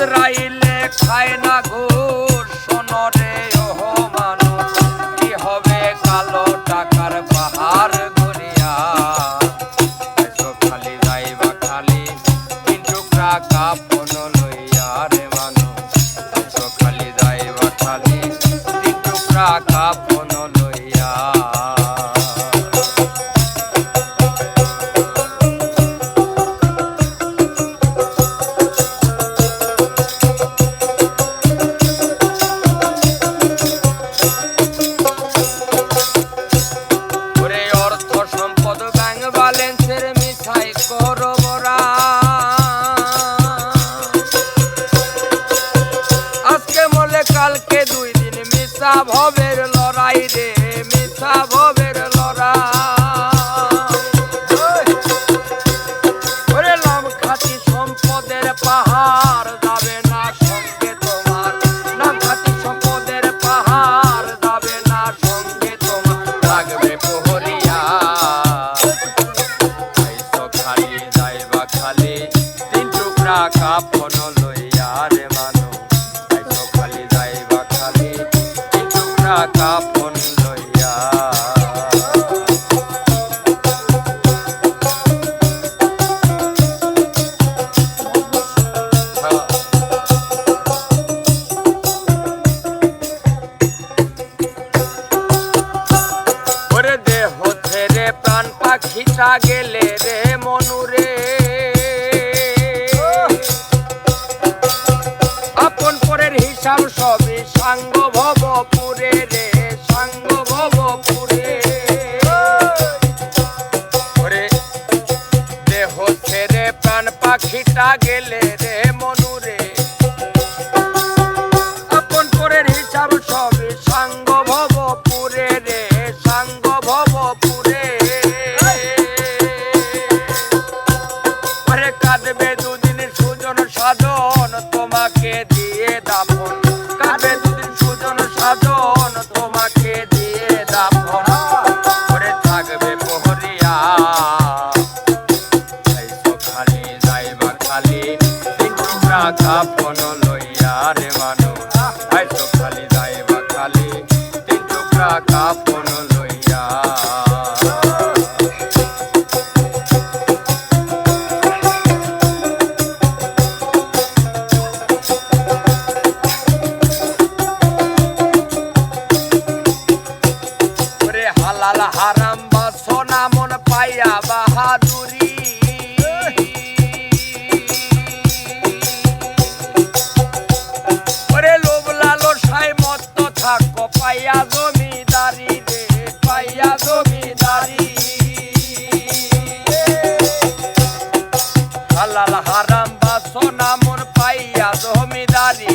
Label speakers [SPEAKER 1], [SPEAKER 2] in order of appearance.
[SPEAKER 1] আজরাইলে খায় না ঘুষ সোনরে ওহো মানুষ কি হবে কালো টাকার পাহাড় গড়িয়া খালি যাইবা খালি তিন টুকরা কাপন লইয়া রে মানুষ খালি যাইবা খালি তিন টুকরা কাপন লইয়া কালকে 2 দিন মিথ্যা ভবের লড়াই রে মিথ্যা ভবের লড়াই ওরে নাম খাঁটি সম্পদের পাহাড় যাবে না সঙ্গে তোমার নাম খাঁটি সম্পদের পাহাড় যাবে না সঙ্গে তোমার লাগবে প্রহরিয়া খালি যাইবা খালি 3 টুকরা কাপন লইয়া রে মানুষ কাপন লইয়া ওরে দেহ ছেড়ে প্রাণ পাখিটা গেলে রে মনুরে আপন পরের হিসাব সবই সাঙ্গ ভবপুরে রে সাঙ্গ ভবপুরে ওরে দেহ ছেড়ে প্রাণ পাখিটা গেলে রে মনুরে আপন পরের হিসাব সবই সাঙ্গ ভবপুরে রে সাঙ্গ ভবপুরে ওরে কাঁদবে 2 দিন সুজন সাধন তোমাকে দিয়ে দাফন কাঁদবে 2 দিন সুজন সাধন তোমাকে দিয়ে দাফন করে থাকবে প্রহরিয়া খালি যাইবা খালি 3 টুকরা কাপন লইয়া রে মানুষ খালি যাইবা খালি 3 টুকরা কাপন লইয়া হালাল হারাম বাসনা মন পাইয়া বাহাদুরি ওরে লোভ লালসায় মত্ত থাকো পাইয়া জমিদারি রে পাইয়া জমিদারি হালাল হারাম বাসনা মন পাইয়া জমিদারি